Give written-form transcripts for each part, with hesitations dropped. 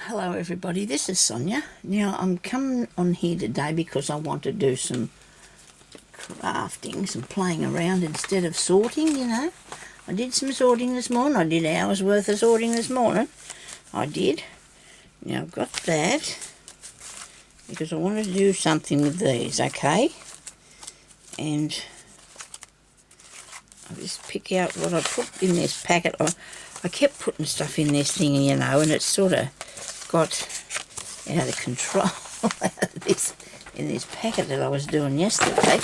Hello everybody, this is Sonia. Now I'm coming on here today because I want to do some crafting, some playing around instead of sorting, you know. I did some sorting this morning, I did hours worth of sorting this morning. I did. Now I've got that because I want to do something with these, okay? And I'll just pick out what I put in this packet. I kept putting stuff in this thing, you know, and it's sort of got out of control in this packet that I was doing yesterday.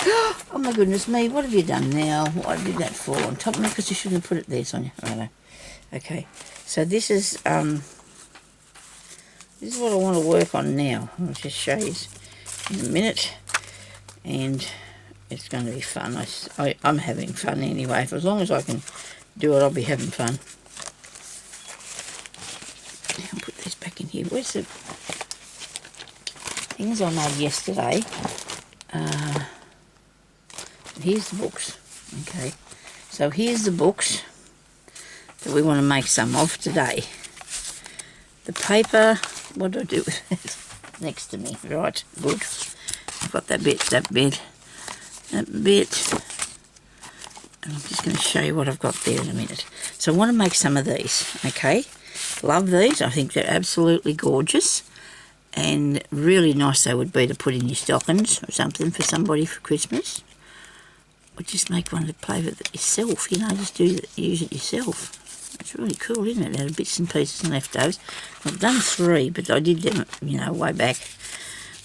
Oh my goodness me, what have you done now? Why did that fall on top of me? Because you shouldn't have put it there, Sonia. Righto. Okay, so this is what I want to work on now. I'll just show you in a minute, and it's going to be fun. I'm having fun anyway. For as long as I can do it, I'll be having fun. I'll put these back in here. Where's the things I made yesterday? Here's the books. Okay, so here's the books that we want to make some of today. The paper, what do I do with it? Next to me, right, good. I've got that bit. And I'm just going to show you what I've got there in a minute. So I want to make some of these, okay? Love these. I think they're absolutely gorgeous and really nice they would be to put in your stockings or something for somebody for Christmas. Or just make one to play with it yourself, you know, just use it yourself. It's really cool, isn't it? Out of bits and pieces and leftovers. I've done 3, but I did them, you know, way back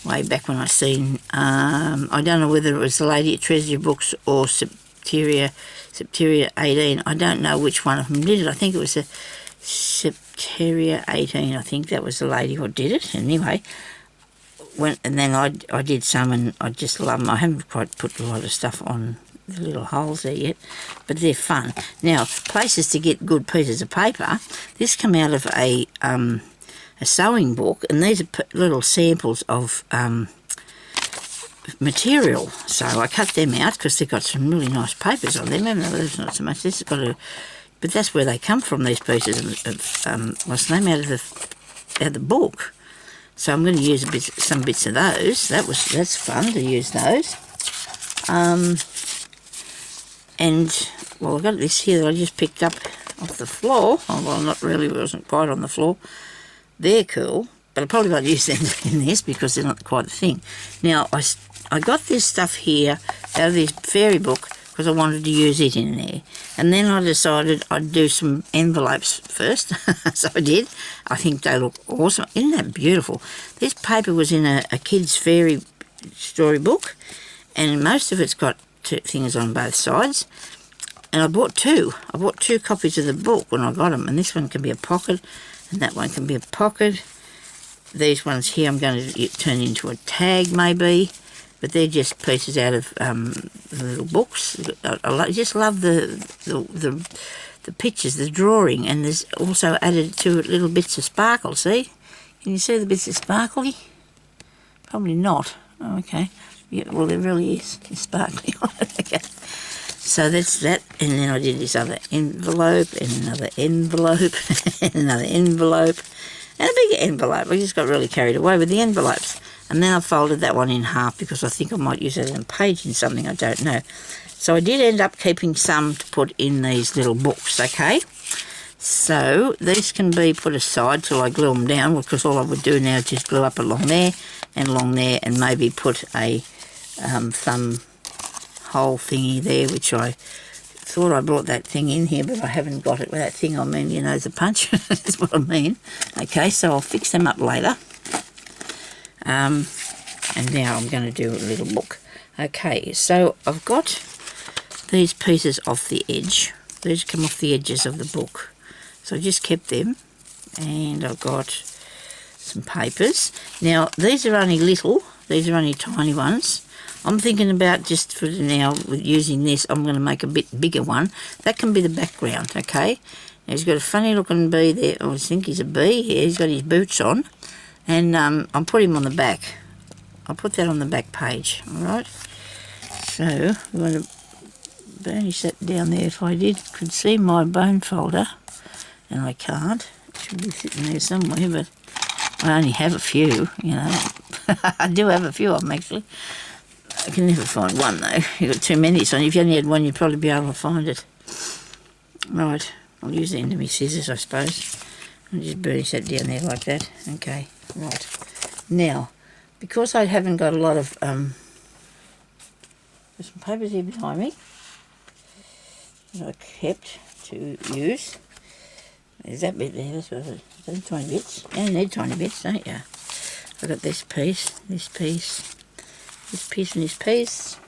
when I seen, I don't know whether it was the lady at Treasure Books or Septeria 18. I don't know which one of them did it. I think it was a Septeria 18. I think that was the lady who did it. Anyway, and then I did some, and I just love them. I haven't quite put a lot of stuff on the little holes there yet, but they're fun. Now, places to get good pieces of paper. This come out of a sewing book, and these are little samples of material. So I cut them out because they've got some really nice papers on them. There's not so much. This has got but that's where they come from. These pieces of what's the name, out of the book. So I'm going to use some bits of those. That's fun to use those. And well, I've got this here that I just picked up off the floor. Oh, well, not really. It wasn't quite on the floor. They're cool, but I probably won't use them in this because they're not quite the thing. Now, I got this stuff here out of this fairy book because I wanted to use it in there. And then I decided I'd do some envelopes first. So I did. I think they look awesome. Isn't that beautiful? This paper was in a kid's fairy story book, and most of it's got 2 things on both sides. And I bought 2. I bought 2 copies of the book when I got them, and this one can be a pocket, and that one can be a pocket. These ones here I'm going to turn into a tag maybe, but they're just pieces out of the little books. I just love the pictures, the drawing, and there's also added to it little bits of sparkle, see? Can you see the bits of sparkly? Probably not. Oh, okay. Yeah, well, there really is. It's sparkly on it. Okay. So that's that, and then I did this other envelope, and another envelope, and another envelope, and a bigger envelope. I just got really carried away with the envelopes. And then I folded that one in half because I think I might use it as a page in something, I don't know. So I did end up keeping some to put in these little books, okay? So these can be put aside till I glue them down, because all I would do now is just glue up along there, and maybe put a thumb hole thingy there, which I thought I brought that thing in here, but I haven't got it. With that thing I mean, you know, the punch. That's what I mean. Okay, so I'll fix them up later. And now I'm going to do a little book. Okay, so I've got these pieces off the edge. These come off the edges of the book. So I just kept them, and I've got some papers. Now, these are only little. These are only tiny ones. I'm thinking about, just for now, with using this, I'm going to make a bit bigger one. That can be the background, okay? Now, he's got a funny looking bee there. I think he's a bee. Yeah, he's got his boots on. And I'll put him on the back. I'll put that on the back page, alright? So, I'm going to burnish that down there. If I could see my bone folder, and I can't. It should be sitting there somewhere, but I only have a few, you know. I do have a few of them, actually. I can never find one, though. You've got too many, so if you only had one, you'd probably be able to find it. Right, I'll use the end of my scissors, I suppose. I'll just burnish that down there like that. Okay, right. Now, because I haven't got a lot of... there's some papers here behind me that I kept to use. There's that bit there, that's what those tiny bits. You only need tiny bits, don't you? I've got this piece, this piece, this piece and this piece.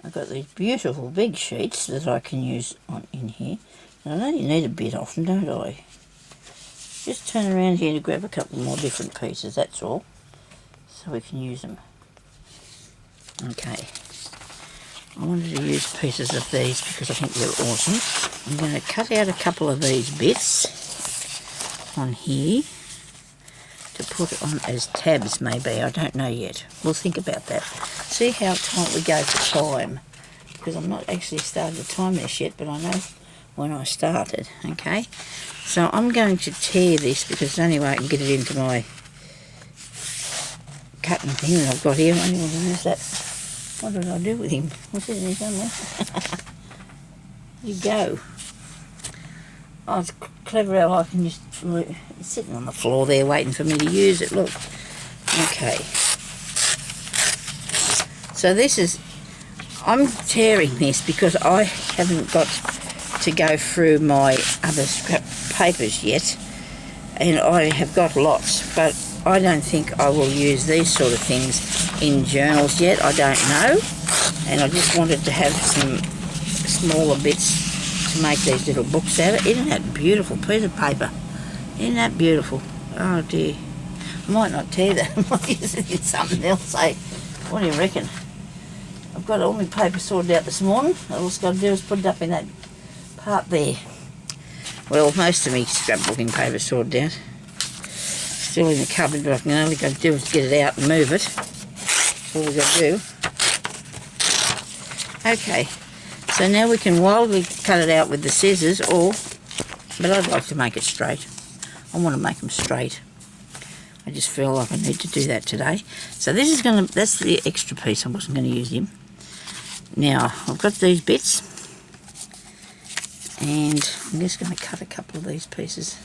I've got these beautiful big sheets that I can use in here. And I only need a bit off them, don't I? Just turn around here to grab a couple more different pieces, that's all. So we can use them. Okay. I wanted to use pieces of these because I think they're awesome. I'm going to cut out a couple of these bits on here to put on as tabs, maybe. I don't know yet. We'll think about that. See how tight we go for time. Because I'm not actually started to time this yet, but I know when I started. Okay. So I'm going to tear this because it's the only way I can get it into my cutting thing that I've got here. I only want to use that. What did I do with him? What's in here somewhere? You go. Oh, it's clever how I can just... It's sitting on the floor there waiting for me to use it, look. Okay. So this is... I'm tearing this because I haven't got to go through my other scrap papers yet. And I have got lots, but I don't think I will use these sort of things in journals yet. I don't know. And I just wanted to have some smaller bits to make these little books out of. Isn't that beautiful piece of paper? Isn't that beautiful? Oh dear. I might not tear that. I might use it in something else. Hey, what do you reckon? I've got all my paper sorted out this morning. All I've got to do is put it up in that part there. Well, most of me scrapbooking paper sorted out. Still in the cupboard, but I can only go do is get it out and move it. That's all we've got to do. Okay, so now we can wildly cut it out with the scissors, but I'd like to make it straight. I want to make them straight. I just feel like I need to do that today. So this is that's the extra piece. I wasn't going to use him. Now, I've got these bits, and I'm just going to cut a couple of these pieces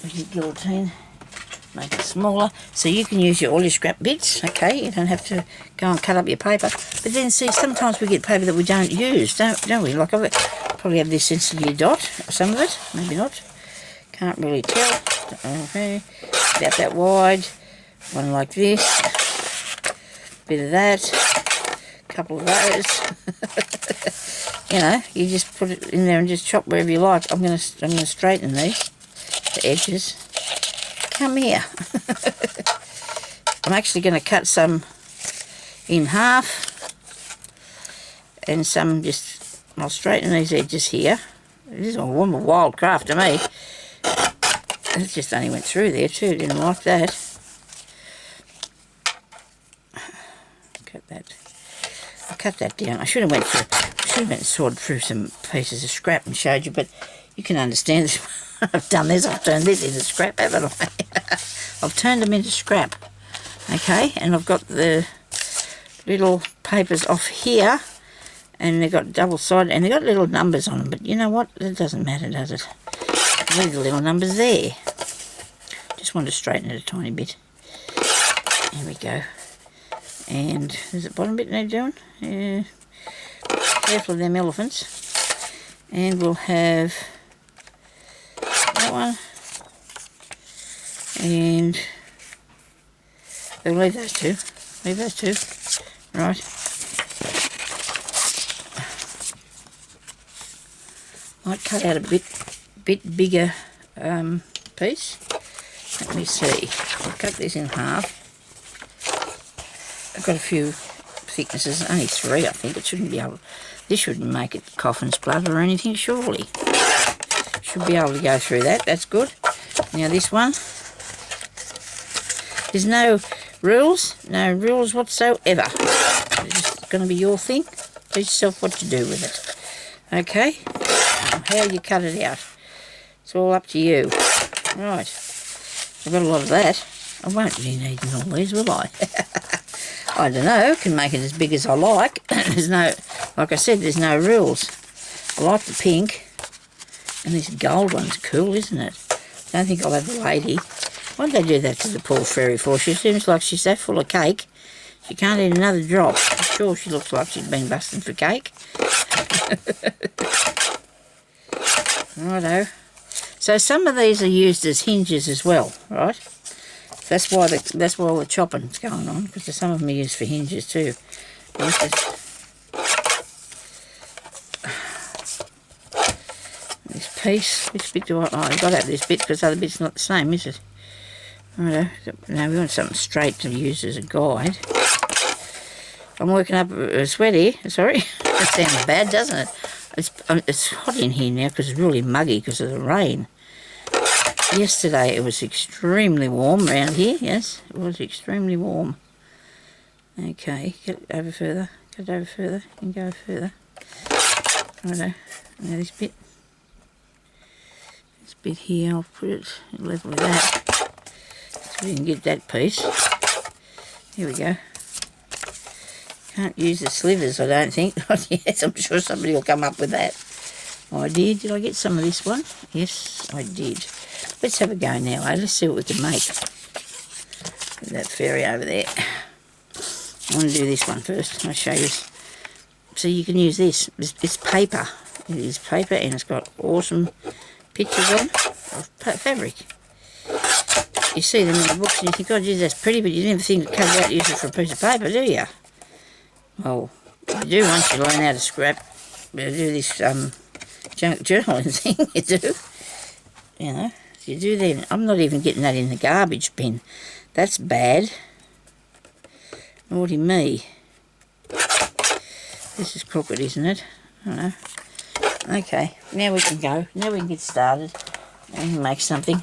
with your guillotine. Make it smaller, so you can use all your scrap bits, okay? You don't have to go and cut up your paper. But then, see, sometimes we get paper that we don't use, don't we? Like, I probably have this sensitive dot, some of it, maybe not. Can't really tell. Okay, about that wide. One like this. Bit of that. Couple of those. You know, you just put it in there and just chop wherever you like. I'm gonna straighten these, the edges. Come here. I'm actually going to cut some in half and some just, I'll straighten these edges here. This is a wild craft to me. It just only went through there too, didn't like that. Cut that. I cut that down. I should have went and sorted through some pieces of scrap and showed you, but you can understand this. I've done this, I've turned this into scrap, haven't I? I've turned them into scrap. Okay, and I've got the little papers off here, and they've got double-sided, and they've got little numbers on them, but you know what? It doesn't matter, does it? Leave the little numbers there. Just want to straighten it a tiny bit. There we go. And is the bottom bit need doing? Yeah. Careful of them elephants. And we'll have that one, and we'll leave those two. Right. Might cut out a bit bigger piece. Let me see. I'll cut this in half. I've got a few thicknesses, only 3 I think. It shouldn't be able, this shouldn't make it cough and splutter or anything, surely. Should be able to go through that, that's good. Now this one, there's no rules whatsoever. It's just going to be your thing. Please yourself what to do with it. Okay, how you cut it out, it's all up to you. Right, I've got a lot of that. I won't be needing all these, will I? I don't know, can make it as big as I like. There's no, like I said, there's no rules. I like the pink, and this gold one's cool, isn't it? I don't think I'll have the lady. Why did they do that to the poor fairy for? She seems like she's so full of cake, she can't eat another drop. I'm sure she looks like she's been busting for cake. Righto. So some of these are used as hinges as well, right? That's why all the chopping's going on, because some of them are used for hinges too. This piece, which bit do I? Oh, I've got out this bit because the other bit's not the same, is it? Righto. Now we want something straight to use as a guide. I'm working up a sweat here. Sorry, that sounds bad, doesn't it? It's hot in here now because it's really muggy because of the rain. Yesterday it was extremely warm around here. Yes, it was extremely warm. Okay, get it over further. Get it over further and go further. Righto. Now this bit here, I'll put it level with that so we can get that piece. Here we go. Can't use the slivers, I don't think. Yes, I'm sure somebody will come up with that. Oh, I did. Did I get some of this one? Yes, I did. Let's have a go now, eh? Let's see what we can make. Put that fairy over there. I want to do this one first. I'll show you. So you can use this. It's paper. It is paper and it's got awesome pictures on of fabric. You see them in the books and you think, oh, geez, that's pretty, but you never think it comes out to use it for a piece of paper, do you? Well, you do once you learn how to scrap. You do this junk journaling thing, you do. You know, you do then. I'm not even getting that in the garbage bin. That's bad. Naughty me. This is crooked, isn't it? I don't know. Okay, now we can go. Now we can get started and make something.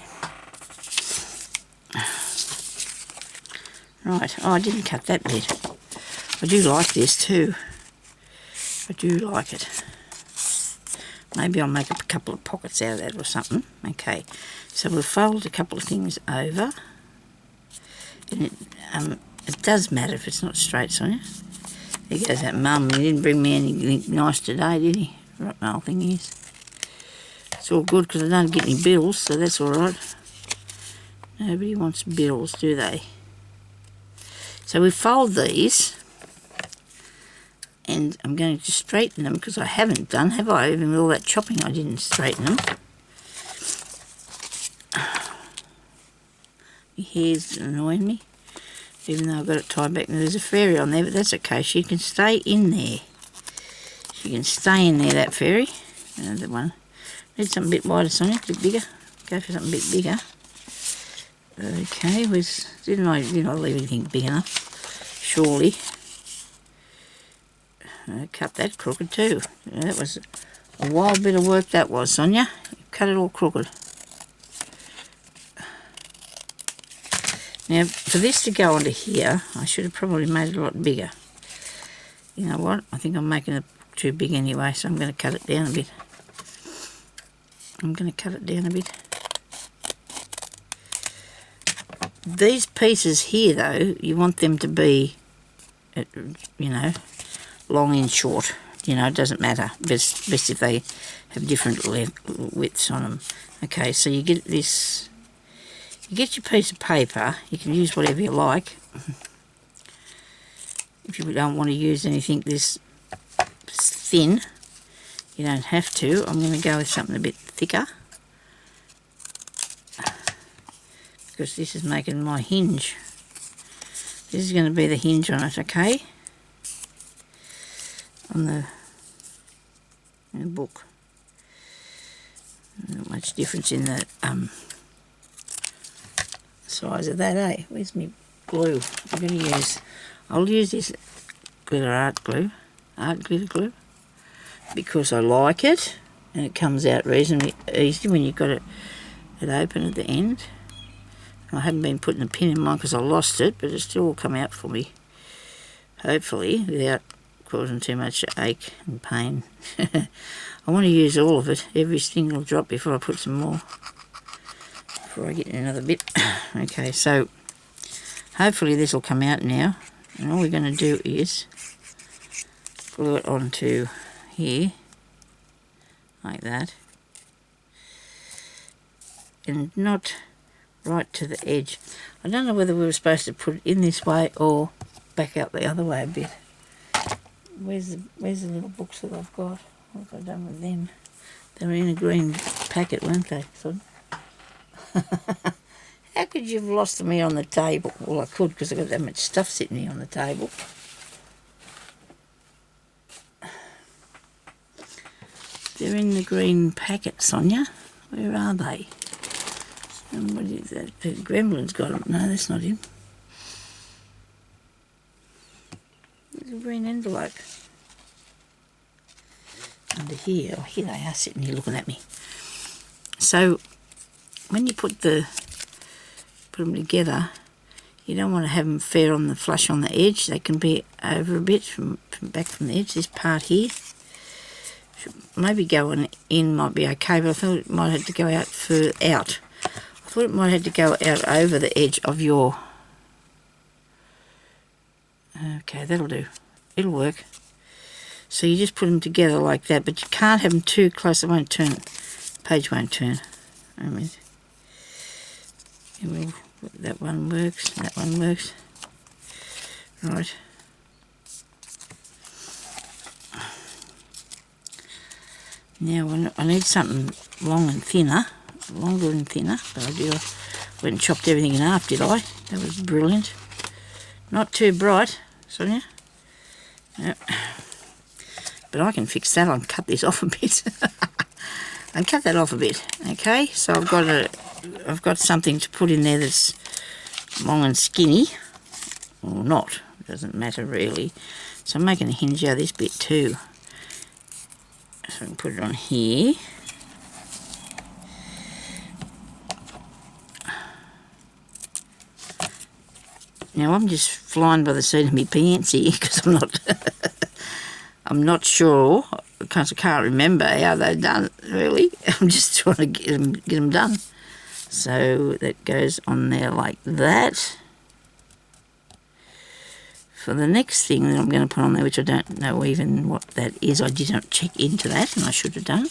Right, oh, I didn't cut that bit. I do like this too. I do like it. Maybe I'll make a couple of pockets out of that or something. Okay, so we'll fold a couple of things over. And it does matter if it's not straight, Sonya. There goes that mum. He didn't bring me anything nice today, did he? Rotten old thing he is. It's all good because I don't get any bills, so that's all right. Nobody wants bills, do they? So we fold these, and I'm going to straighten them because I haven't done, have I? Even with all that chopping, I didn't straighten them. My hair's annoying me, even though I've got it tied back. Now, there's a fairy on there, but that's okay. She can stay in there. She can stay in there, that fairy. Another one. Need something a bit wider, Sonya, a bit bigger. Go for something a bit bigger. Okay, didn't I leave anything big enough? Surely. Cut that crooked too. That was a wild bit of work, that was, Sonya. Cut it all crooked. Now, for this to go onto here, I should have probably made it a lot bigger. You know what? I think I'm making it too big anyway, so I'm going to cut it down a bit. These pieces here, though, you want them to be, you know, long and short. You know, it doesn't matter. Best if they have different widths on them. Okay, so you get this. You get your piece of paper. You can use whatever you like. If you don't want to use anything this thin, you don't have to. I'm going to go with something a bit thicker, because this is making my hinge. This is going to be the hinge on it, okay? On the book. Not much difference in the size of that, eh? Where's my glue? I'll use this art glitter glue, because I like it and it comes out reasonably easy when you've got it open at the end. I haven't been putting a pin in mine because I lost it, but it still will come out for me, hopefully, without causing too much ache and pain. I want to use all of it, every single drop, before I put some more before I get in another bit. Okay, so hopefully this will come out now, and all we're going to do is glue it onto here like that, and not right to the edge. I don't know whether we were supposed to put it in this way or back out the other way a bit. Where's the little books that I've got? What have I done with them? They were in a green packet, weren't they? So how could you have lost them here on the table? Well, I could, because I've got that much stuff sitting here on the table. They're in the green packet, Sonia. Where are they? Somebody, the gremlin's got them. No, that's not him. There's a green envelope. Under here. Oh, here they are sitting here looking at me. So, when you put them together, you don't want to have them fair on the flush on the edge. They can be over a bit from back from the edge. This part here should maybe going in might be okay, but I thought it might have to go out further out. I thought it might have to go out over the edge of your... Okay, that'll do. It'll work. So you just put them together like that, but you can't have them too close. It won't turn. The page won't turn. I mean, that one works. That one works. Right. Now I need something long and thinner, longer and thinner. But I went and chopped everything in half, did I? That was brilliant. Not too bright, Sonia. Yep. But I can fix that. I'll cut this off a bit. And cut that off a bit. Okay, so I've got something to put in there that's long and skinny, or not. It doesn't matter really. So I'm making a hinge out of this bit too. So I can put it on here. Now I'm just flying by the seat of my pants here because I'm not sure, because I can't remember how they're done really. I'm just trying to get them done. So that goes on there like that. For the next thing that I'm going to put on there, which I don't know even what that is, I didn't check into that, and I should have done.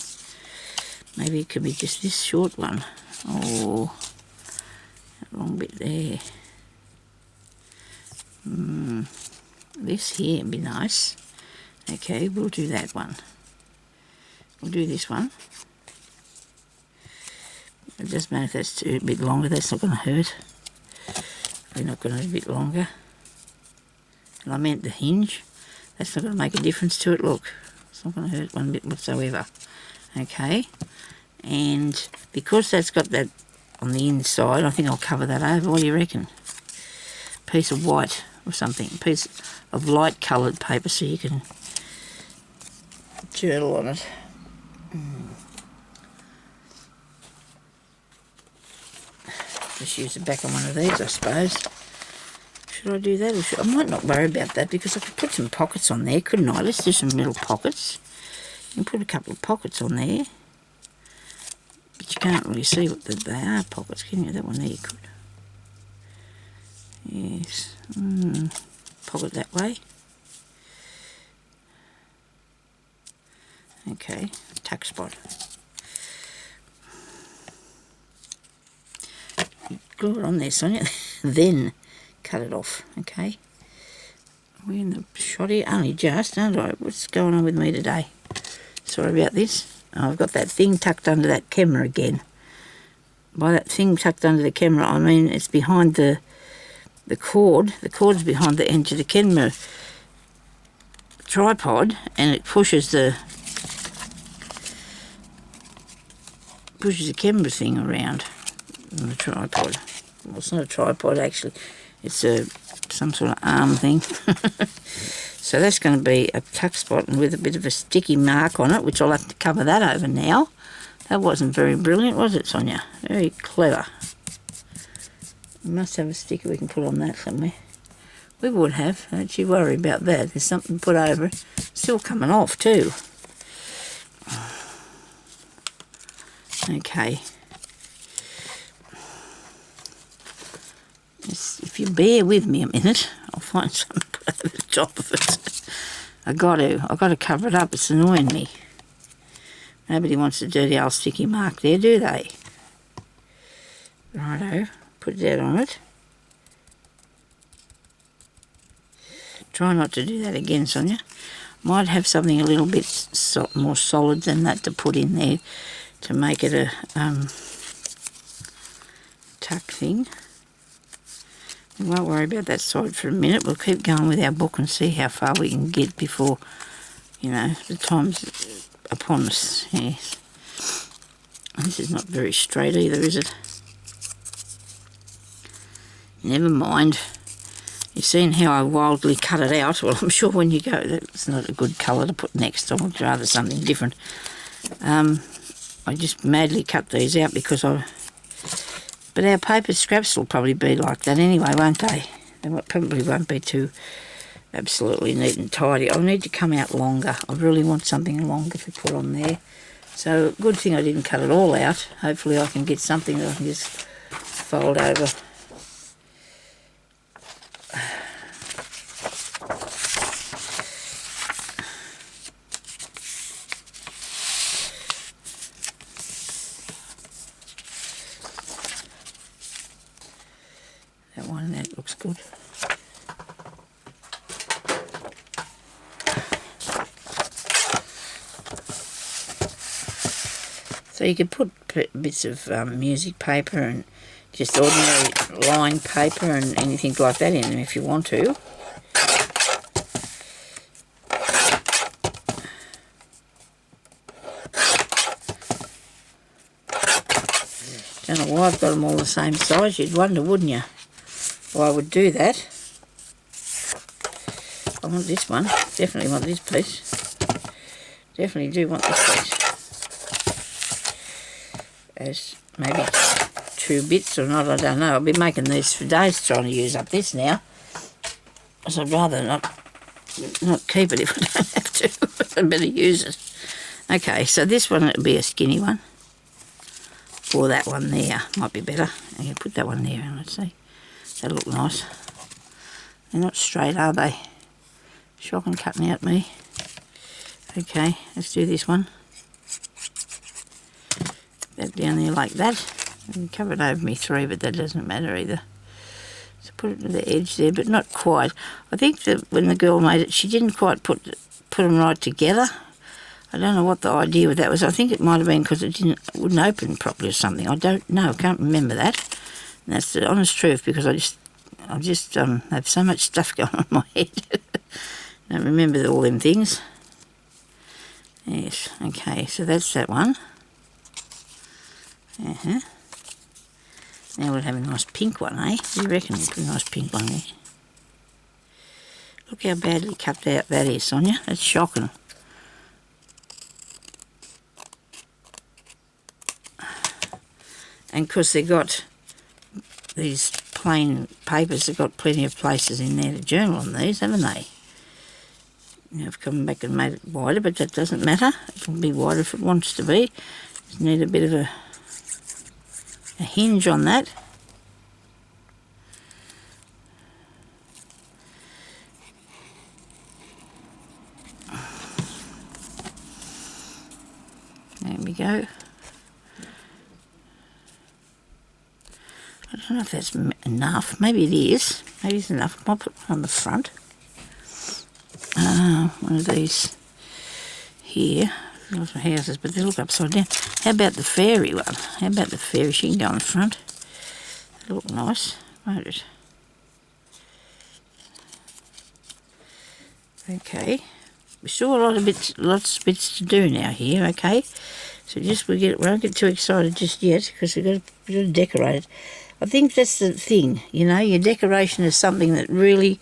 Maybe it could be just this short one. Oh, that long bit there. This here would be nice. Okay, we'll do that one. We'll do this one. It doesn't matter if that's a bit longer, that's not going to hurt. We're not going to have a bit longer. And I meant the hinge. That's not going to make a difference to it, look. It's not going to hurt one bit whatsoever. Okay, and because that's got that on the inside, I think I'll cover that over. What do you reckon? Piece of white or something, a piece of light coloured paper so you can journal on it. Just use the back on one of these, I suppose. Should I do that? Or I might not worry about that because I could put some pockets on there, couldn't I? Let's do some little pockets. You can put a couple of pockets on there. But you can't really see what they are pockets, can you? That one there you could. Yes. Pocket that way. Okay, tuck spot. Glue it on there, Sonia. Then cut it off, okay? Are we in the shot here? Only just, aren't I? What's going on with me today? Sorry about this. Oh, I've got that thing tucked under that camera again. By that thing tucked under the camera, I mean it's behind the cord. The cord's behind the edge of the camera tripod, and it pushes the camera thing around on the tripod. Well, it's not a tripod actually. It's some sort of arm thing. So that's going to be a tuck spot and with a bit of a sticky mark on it, which I'll have to cover that over now. That wasn't very brilliant, was it, Sonia? Very clever. We must have a sticker we can put on that somewhere. We would have. Don't you worry about that. There's something to put over it. Still coming off too. Okay. if you bear with me a minute, I'll find something to put over the top of it. I've got to cover it up. It's annoying me. Nobody wants a dirty old sticky mark there, do they? Righto, put that on it. Try not to do that again, Sonya. Might have something a little bit more solid than that to put in there to make it a tuck thing. We won't worry about that side for a minute. We'll keep going with our book and see how far we can get before, you know, the time's upon us. Yes. This is not very straight either, is it? Never mind. You've seen how I wildly cut it out. Well, I'm sure when you go, that's not a good colour to put next. I would rather something different. I just madly cut these out because but our paper scraps will probably be like that anyway, won't they? They probably won't be too absolutely neat and tidy. I'll need to come out longer. I really want something longer to put on there. So good thing I didn't cut it all out. Hopefully I can get something that I can just fold over. That looks good. So you could put bits of music paper and just ordinary line paper and anything like that in them if you want to. Don't know why I've got them all the same size. You'd wonder, wouldn't you? Why I would do that. I want this one. Definitely want this piece. Definitely do want this piece. As maybe 2 bits or not, I don't know. I've been making these for days trying to use up this now. So I'd rather not keep it if I don't have to. I'd better use it. Okay, so this one would be a skinny one. Or that one there might be better. I'm going to put that one there and let's see. They look nice. They're not straight, are they? Shocking cutting out me. Okay, let's do this one. That down there like that. And cover it over me 3, but that doesn't matter either. So put it to the edge there, but not quite. I think that when the girl made it, she didn't quite put them right together. I don't know what the idea with that was. I think it might have been because it wouldn't open properly or something. I don't know. I can't remember that. And that's the honest truth because I just have so much stuff going on in my head. I don't remember all them things. Yes, okay, so that's that one. Now we'll have a nice pink one, eh? You reckon we'll put a nice pink one there? Look how badly cut out that is, Sonya. That's shocking. And because they've got these plain papers, they've got plenty of places in there to journal on these, haven't they? Now I've come back and made it wider, but that doesn't matter. It can be wider if it wants to be. Just need a bit of a hinge on that. There we go. I don't know if that's enough. Maybe it is. Maybe it's enough. I'll put one on the front. One of these here. Lots of houses, but they look upside down. How about the fairy one? How about the fairy? She can go on the front. They look nice, won't it? Okay. We still got lots of bits to do now here, okay? So we won't get too excited just yet because we've got to decorate it. I think that's the thing, you know, your decoration is something that really,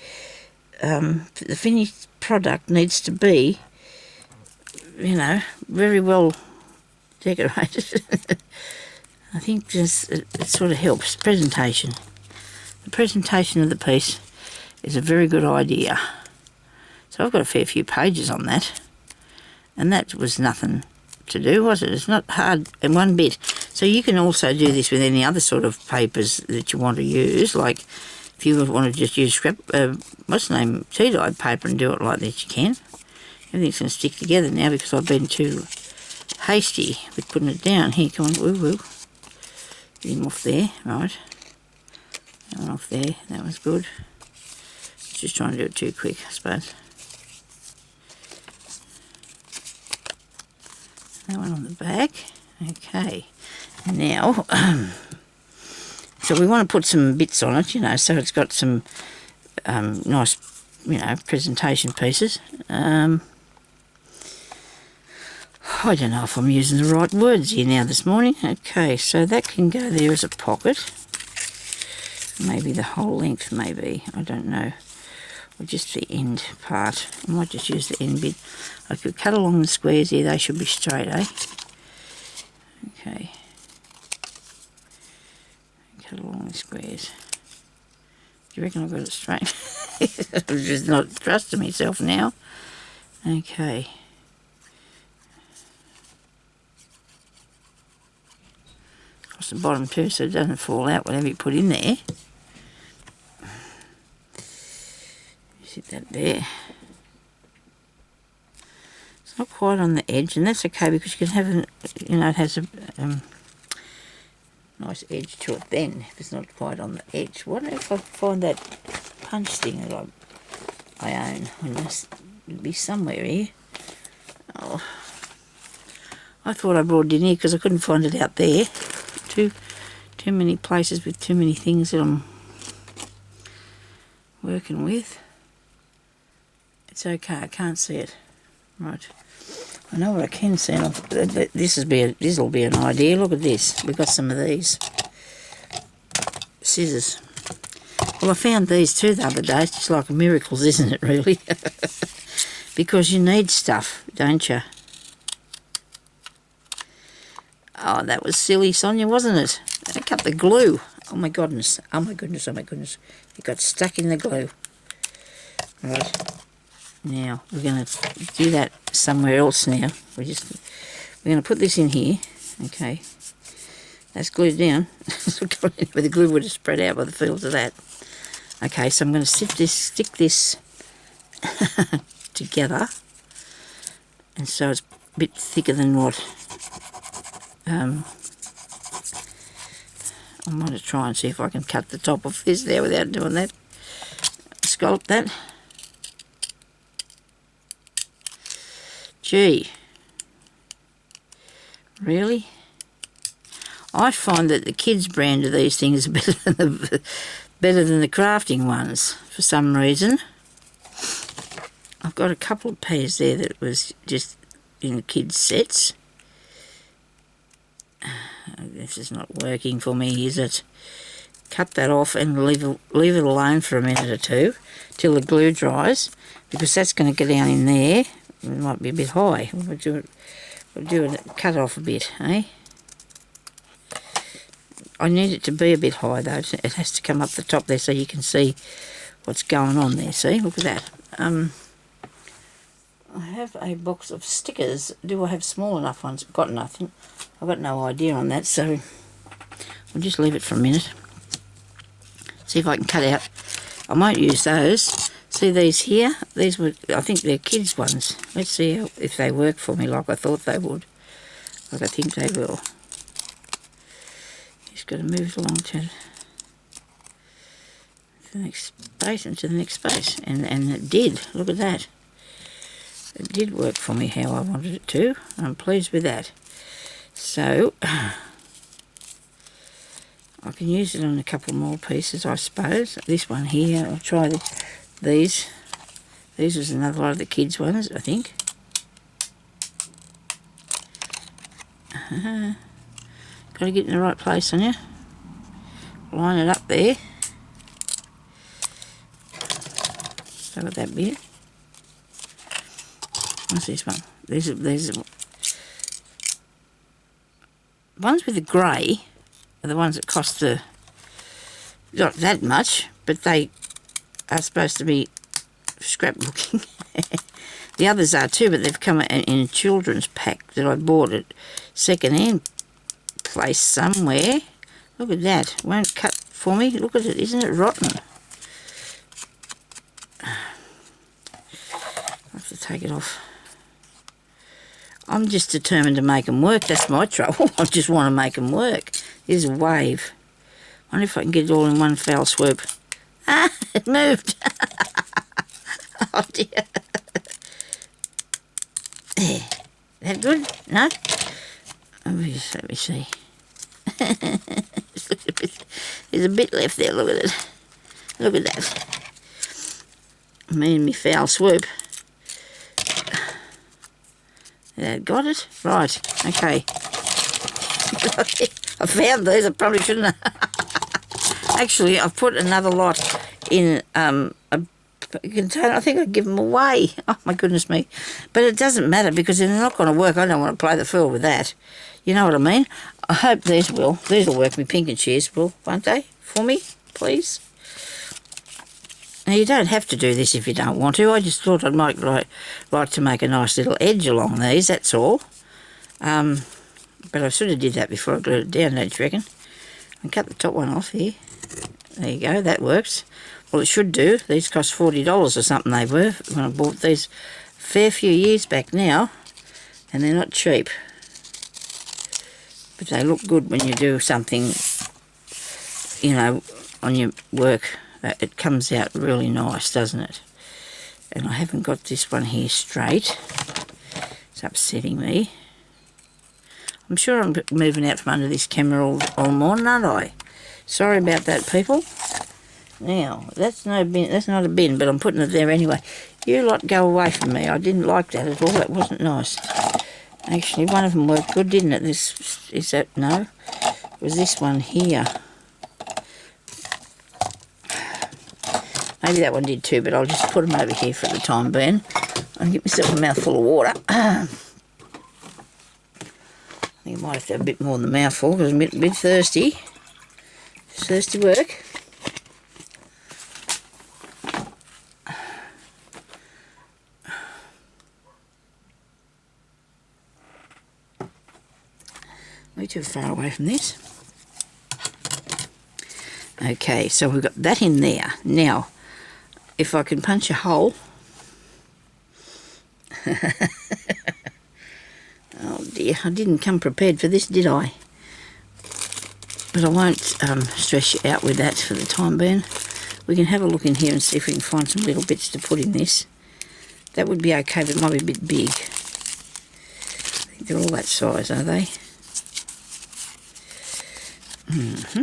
the finished product needs to be, you know, very well decorated. I think just it sort of helps. Presentation. The presentation of the piece is a very good idea. So I've got a fair few pages on that. And that was nothing to do, was it? It's not hard in one bit. So you can also do this with any other sort of papers that you want to use, like If you want to just use scrap, what's the name, tea-dyed paper and do it like this, you can. Everything's going to stick together now because I've been too hasty with putting it down. Here, come on, woo-woo. Get him off there, right. That one off there, that was good. Just trying to do it too quick, I suppose. That one on the back. Okay. Now, so we want to put some bits on it, you know, so it's got some nice, you know, presentation pieces. I don't know if I'm using the right words here now this morning. Okay, so that can go there as a pocket. Maybe the whole length, maybe. I don't know. Or just the end part. I might just use the end bit. I could cut along the squares here. They should be straight, eh? Okay. Cut along the squares. Do you reckon I've got it straight? I'm just not trusting myself now. Okay. Across the bottom too, so it doesn't fall out whatever you put in there. Sit that there. It's not quite on the edge, and that's okay because you can have, you know, it has a nice edge to it then, if it's not quite on the edge. What if I find that punch thing that I own? It must be somewhere here. Oh, I thought I brought it in here because I couldn't find it out there. Too many places with too many things that I'm working with. It's okay, I can't see it. Right. I know what I can see. This will be an idea. Look at this. We've got some of these scissors. Well, I found these too the other day. It's just like miracles, isn't it, really? Because you need stuff, don't you? Oh, that was silly, Sonya, wasn't it? I cut the glue. Oh, my goodness. Oh, my goodness. Oh, my goodness. It got stuck in the glue. Right. Now, we're going to do that somewhere else now. We're going to put this in here. Okay. That's glued down. Where the glue would have spread out by the feels of that. Okay, so I'm going to stick this together. And so it's a bit thicker than what... I'm going to try and see if I can cut the top of this there without doing that. Scallop that. Gee. Really? I find that the kids' brand of these things are better than the crafting ones for some reason. I've got a couple of pairs there that was just in kids' sets. This is not working for me, is it? Cut that off and leave it alone for a minute or two till the glue dries, because that's going to go down in there. It might be a bit high. We'll do it, cut it off a bit, eh? I need it to be a bit high though. It has to come up the top there so you can see what's going on there. See, look at that. I have a box of stickers. Do I have small enough ones? Got nothing. I've got no idea on that, so we'll just leave it for a minute. See if I can cut out. I might use those. See these here? These were, I think they're kids' ones. Let's see if they work for me like I thought they would. Like I think they will. Just got to move it along to the next space and to the next space. And it did. Look at that. It did work for me how I wanted it to. I'm pleased with that. So, I can use it on a couple more pieces, I suppose. This one here, I'll try these. These was another lot of the kids' ones, I think. Got to get in the right place, Sonya. Line it up there. So got that bit. What's this one? These are ones with the grey are the ones that cost not that much, but they are supposed to be scrap looking. The others are too, but they've come in a children's pack that I bought at second-hand place somewhere. Look at that. Won't cut for me. Look at it. Isn't it rotten? take it off. I'm just determined to make them work. That's my trouble. I just want to make them work. There's a wave. I wonder if I can get it all in one foul swoop. Ah, it moved. Oh dear. There. That good? No? Let me see. There's a bit left there. Look at it. Look at that. Me and me foul swoop. Got it? Right. Okay. I found these. I probably shouldn't have. Actually, I've put another lot in a container. I think I'd give them away. Oh, my goodness me. But it doesn't matter because they're not going to work. I don't want to play the fool with that. You know what I mean? I hope these will. These will work. Me pink and shears will, won't they? For me, please. Now, you don't have to do this if you don't want to. I just thought I'd like to make a nice little edge along these, that's all. But I sort of did that before I glued it down, don't you reckon? And cut the top one off here. There you go, that works. Well, it should do. These cost $40 or something they were when I bought these a fair few years back now. And they're not cheap. But they look good when you do something, you know, on your work. It comes out really nice, doesn't it? And I haven't got this one here straight. It's upsetting me. I'm sure I'm moving out from under this camera all morning, aren't I? Sorry about that, people. Now, that's no bin. That's not a bin, but I'm putting it there anyway. You lot go away from me. I didn't like that at all. That wasn't nice. Actually, one of them worked good, didn't it? This is that? No, it was this one here. Maybe that one did too, but I'll just put them over here for the time being. I'll get myself a mouthful of water. I think I might have to have a bit more than a mouthful because I'm a bit thirsty. It's thirsty work. Way too far away from this. Okay, so we've got that in there. Now, if I can punch a hole. Oh dear, I didn't come prepared for this, did I? But I won't stress you out with that for the time being. We can have a look in here and see if we can find some little bits to put in this. That would be okay, but it might be a bit big. I think they're all that size, are they? Mm-hmm.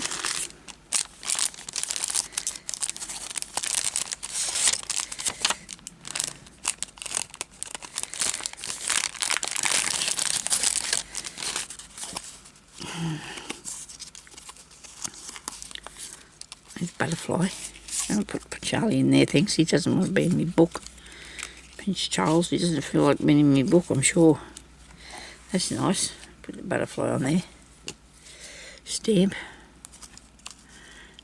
There's butterfly. I'll put Charlie in there, thinks he doesn't want to be in my book. Pinch Charles, he doesn't feel like being in my book, I'm sure. That's nice. Put the butterfly on there. Stamp.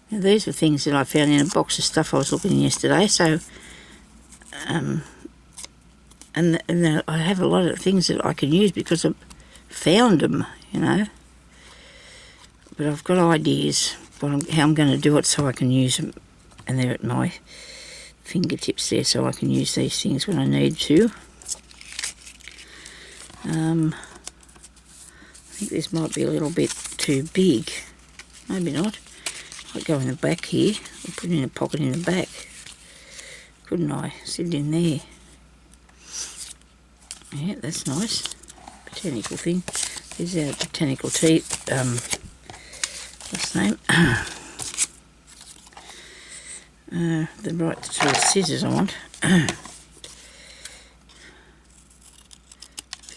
Now these were things that I found in a box of stuff I was looking in yesterday, so and I have a lot of things that I can use because I've found them, you know. But I've got ideas how I'm going to do it so I can use them, and they're at my fingertips there, so I can use these things when I need to. I think this might be a little bit too big. Maybe not. I'll go in the back here. I'll put it in a pocket in the back. Couldn't I? Sit it in there. Yeah, that's nice. Botanical thing. Here's our botanical tea. What's the name? The right sort of scissors I want.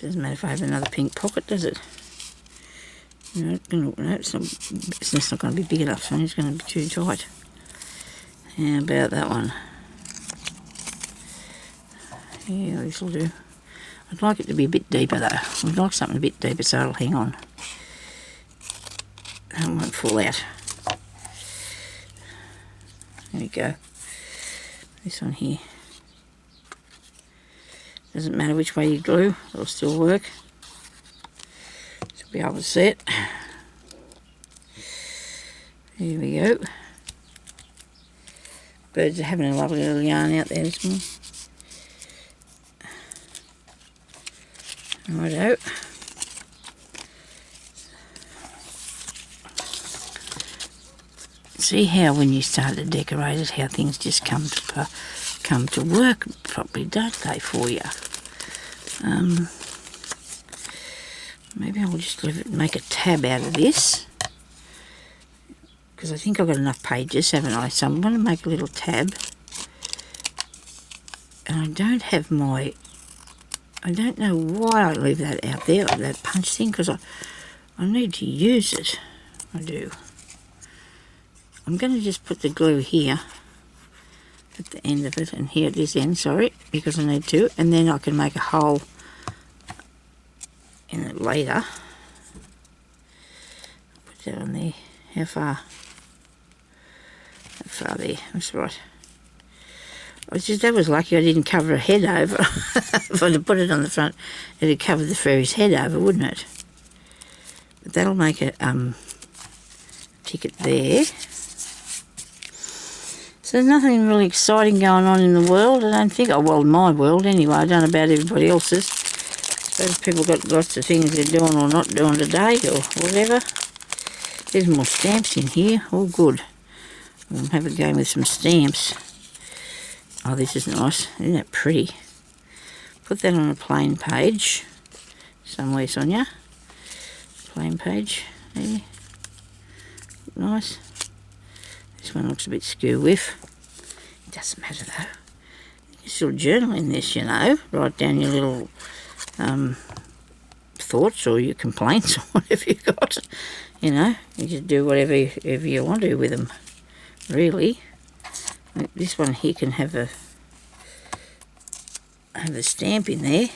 Doesn't matter if I have another pink pocket, does it? No, it's not going to be big enough, so it's going to be too tight. How about that one? Yeah, this will do. I'd like it to be a bit deeper though. I'd like something a bit deeper so it'll hang on. That won't fall out. There we go. This one here. Doesn't matter which way you glue, it'll still work. So be able to see it. There we go. Birds are having a lovely little yarn out there this morning. Righto. See how when you start to decorate it, how things just come to work properly, don't they, for you? Maybe I'll just make a tab out of this, because I think I've got enough pages, haven't I? So I'm going to make a little tab. And I don't have my... I don't know why I leave that out there, that punch thing, because I need to use it. I do. I'm going to just put the glue here at the end of it, and here at this end, sorry, because I need to, and then I can make a hole in it later. Put that on there. How far? That far there, that's right. That was lucky I didn't cover a head over. If I'd have put it on the front, it'd cover the fairy's head over, wouldn't it? But that'll make a ticket there. So there's nothing really exciting going on in the world, I don't think. Oh, well, in my world anyway. I don't know about everybody else's. Those people got lots of things they're doing or not doing today or whatever. There's more stamps in here. All good. We'll have a game with some stamps. Oh, this is nice. Isn't that pretty? Put that on a plain page somewhere, Sonya. Plain page. There. Nice. This one looks a bit skew-whiff. It doesn't matter though. You can still journal in this, you know. Write down your little thoughts or your complaints or whatever you got. You know, you just do whatever you want to with them, really. This one here can have a stamp in there.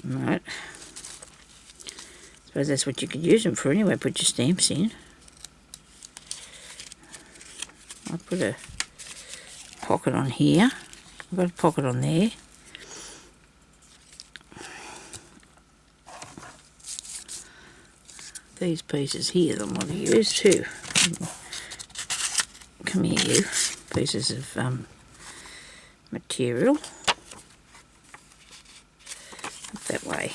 Right. Suppose that's what you could use them for anyway, put your stamps in. I'll put a pocket on here. I've got a pocket on there. These pieces here that I want to use too. Come here, you. Pieces of material. That way.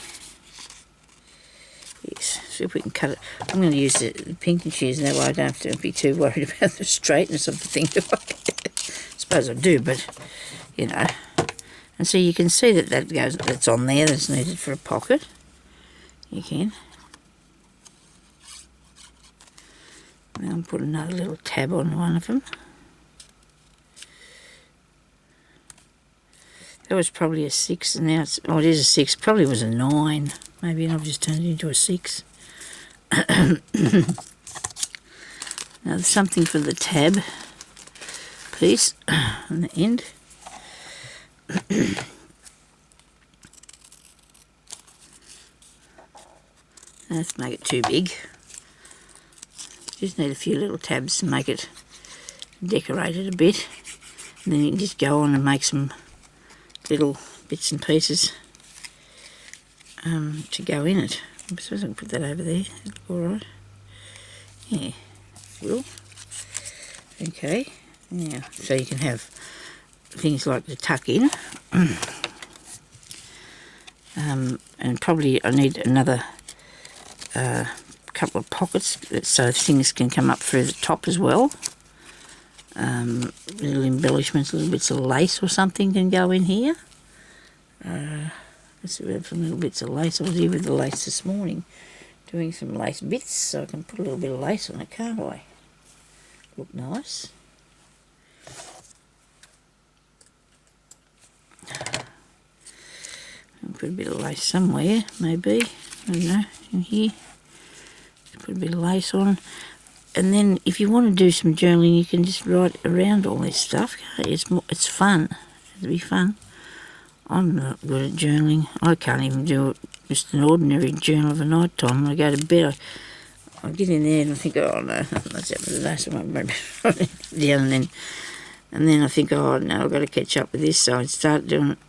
Yes, see if we can cut it. I'm going to use the pinking shears, and that way I don't have to be too worried about the straightness of the thing. I suppose I do, but, you know. And so you can see that's on there, that's needed for a pocket. You can. Now I'll put another little tab on one of them. That was probably a 6, and now it's... Oh, it is a 6. Probably was a 9. Maybe I've just turned it into a 6. Now there's something for the tab piece on the end. Let's make it too big. Just need a few little tabs to make it decorated a bit. And then you can just go on and make some little bits and pieces to go in it. I suppose I can put that over there. That's alright. Yeah, will. Okay. Now, so you can have things like the tuck in. And probably I need another couple of pockets so things can come up through the top as well. Little embellishments, little bits of lace or something can go in here. Let's see, we have some little bits of lace. I was here with the lace this morning doing some lace bits, so I can put a little bit of lace on it, can't I? Look nice. I'll put a bit of lace somewhere, maybe. I don't know, in here. Put a bit of lace on. And then if you want to do some journaling, you can just write around all this stuff. It's fun. It'll be fun. I'm not good at journaling. I can't even do it, just an ordinary journal of a night time. When I go to bed, I get in there and I think, oh no, nothing's happened today, so I won't write it down. And then I think, oh no, I've got to catch up with this. So I start doing it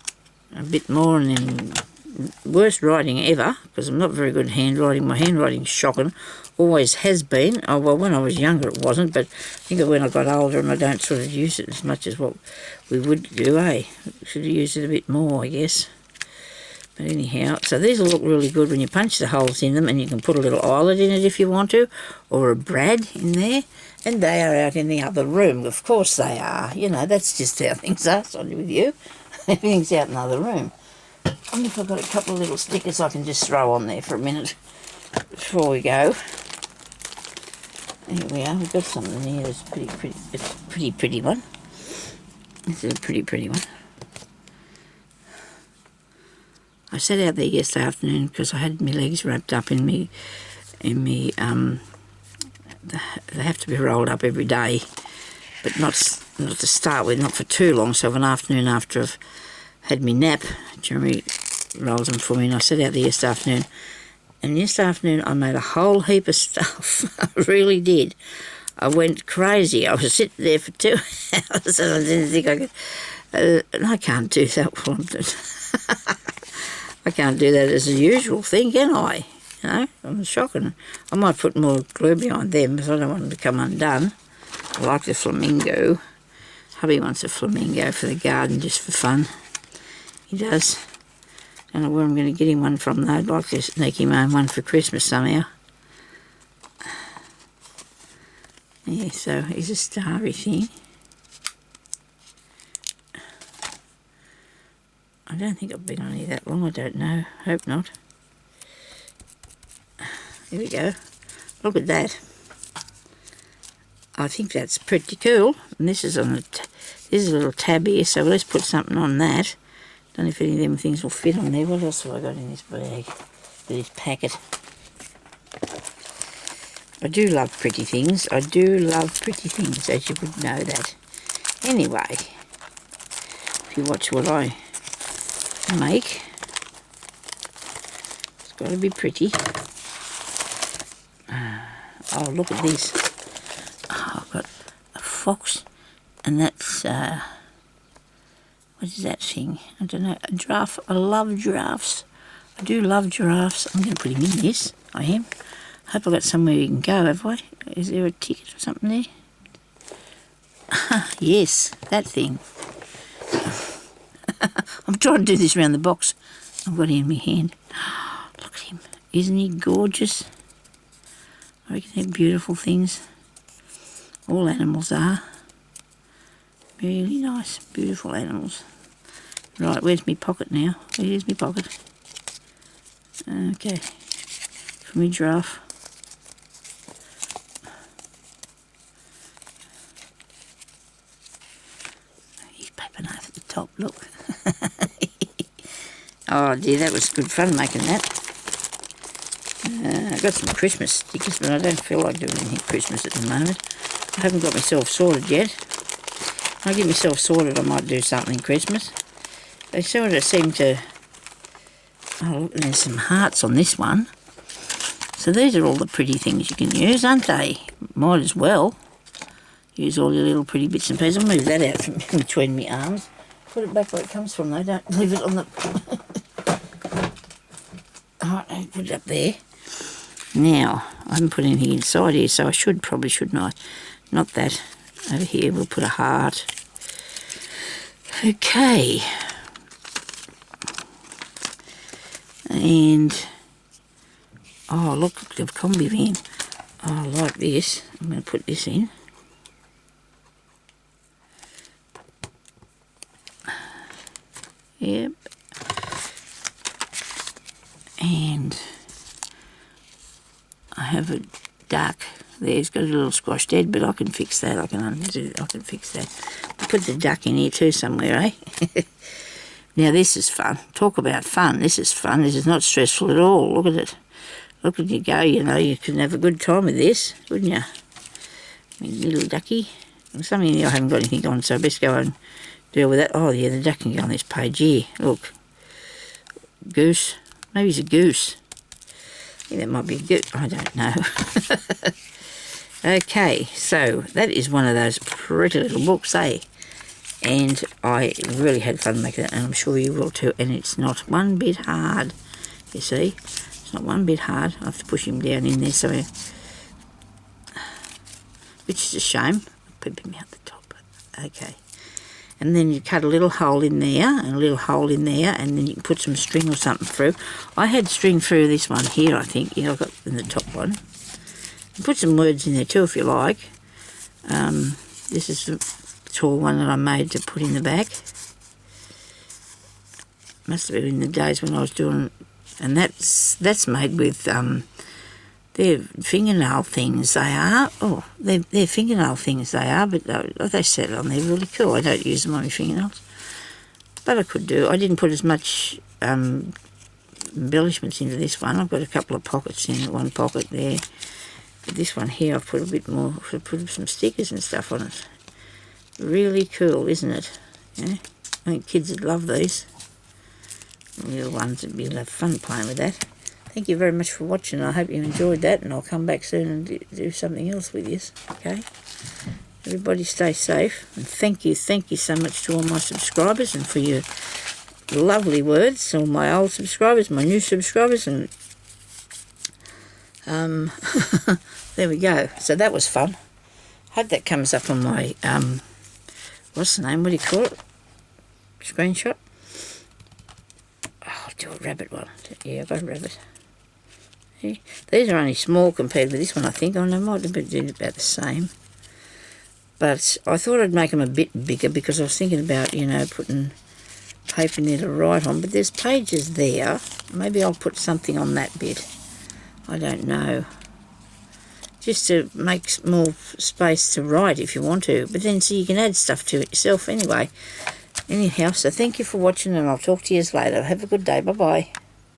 a bit more, and then worst writing ever, because I'm not very good at handwriting. My handwriting's shocking. Always has been. Oh, well, when I was younger it wasn't, but I think when I got older and I don't sort of use it as much as what we would do, eh? Should have used it a bit more, I guess. But anyhow, so these will look really good when you punch the holes in them, and you can put a little eyelet in it if you want to, or a brad in there. And they are out in the other room. Of course they are. You know, that's just how things are, Sonya, with you. Everything's out in the other room. I wonder if I've got a couple of little stickers I can just throw on there for a minute before we go. Here we are. We've got something here that's pretty. It's a pretty one. This is a pretty one. I sat out there yesterday afternoon because I had my legs wrapped up in me. They have to be rolled up every day, but not to start with, not for too long. So of an afternoon after I've had me nap, Jeremy rolled them for me, and I sat out there yesterday afternoon. And yesterday afternoon I made a whole heap of stuff. I really did. I went crazy. I was sitting there for 2 hours and I didn't think I could. And I can't do that while I'm doing. I can't do that as a usual thing, can I? You know, I'm shocking. I might put more glue behind them because I don't want them to come undone. I like the flamingo. Hubby wants a flamingo for the garden just for fun. He does. Don't know where I'm going to get him one from though. I'd like to sneak him home one for Christmas somehow. Yeah, so he's a starry thing. I don't think I've been on here that long, I don't know. Hope not. Here we go. Look at that. I think that's pretty cool. And this is on this is a little tab here, so let's put something on that. Don't know if any of them things will fit on there. What else have I got in this bag? This packet. I do love pretty things. I do love pretty things, as you would know that. Anyway, if you watch what I make, it's got to be pretty. Oh, look at this. Oh, I've got a fox, and that's what is that thing? I don't know. A giraffe. I love giraffes. I do love giraffes. I'm going to put him in this. I am. Hope I've got somewhere you can go, have I? Is there a ticket or something there? Yes, that thing. I'm trying to do this around the box. I've got it in my hand. Look at him. Isn't he gorgeous? I reckon they're beautiful things. All animals are. Really nice, beautiful animals. Right, where's my pocket now? Where's my pocket? Okay. For me giraffe. He's paper knife at the top, look. Oh dear, that was good fun making that. I got some Christmas stickers, but I don't feel like doing anything Christmas at the moment. I haven't got myself sorted yet. When I get myself sorted, I might do something Christmas. They sort of seem to... Oh, look, there's some hearts on this one. So these are all the pretty things you can use, aren't they? Might as well use all your little pretty bits and pieces. I'll move that out from between my arms. Put it back where it comes from though, don't leave it on the... Alright, I'll put it up there. Now, I haven't put anything inside here, so I probably should not. Not that. Over here we'll put a heart. Okay. And... oh, look, the combi van. Oh, I like this. I'm going to put this in. Yep. And I have a duck. There's got a little squashed head, but I can fix that. I can fix that. I'll put the duck in here too somewhere, eh? Now this is fun. Talk about fun. This is fun. This is not stressful at all. Look at it. Look at you go, you know, you can have a good time with this, wouldn't you? Little ducky. Something here I haven't got anything on, so I best go and deal with that. Oh yeah, the duck can go on this page here. Look. Goose. Maybe it's a goose. I think that might be a goose. I don't know. Okay, so that is one of those pretty little books, eh? And I really had fun making it, and I'm sure you will too. And it's not one bit hard, you see. It's not one bit hard. I have to push him down in there, so which is a shame. I'll put him out the top. Okay. and then you cut a little hole in there and a little hole in there, and then you can put some string or something through. I had string through this one here, I think. Yeah, I've got in the top one. Put some words in there too if you like. This is the tall one that I made to put in the back. Must have been in the days when I was doing, and that's made with they're fingernail things. They are. Oh, they're fingernail things. They are, but they set on. They're really cool. I don't use them on my fingernails, but I could do. I didn't put as much embellishments into this one. I've got a couple of pockets in one pocket there. But this one here, I've put a bit more. I've put some stickers and stuff on it. Really cool, isn't it? Yeah, I think kids would love these. Little ones would be have fun playing with that. Thank you very much for watching. I hope you enjoyed that, and I'll come back soon and do something else with you. Okay? Everybody stay safe, and thank you so much to all my subscribers and for your lovely words. All my old subscribers, my new subscribers, and there we go. So that was fun. Hope that comes up on my what's the name? What do you call it? Screenshot. Oh, I'll do a rabbit one. Yeah, I've got a rabbit. See? These are only small compared with this one, I think. I might have been about the same. But I thought I'd make them a bit bigger because I was thinking about, you know, putting paper in there to write on. But there's pages there. Maybe I'll put something on that bit. I don't know. Just to make more space to write if you want to. But then, so you can add stuff to it yourself anyway. Anyhow, so thank you for watching, and I'll talk to you later. Have a good day. Bye-bye.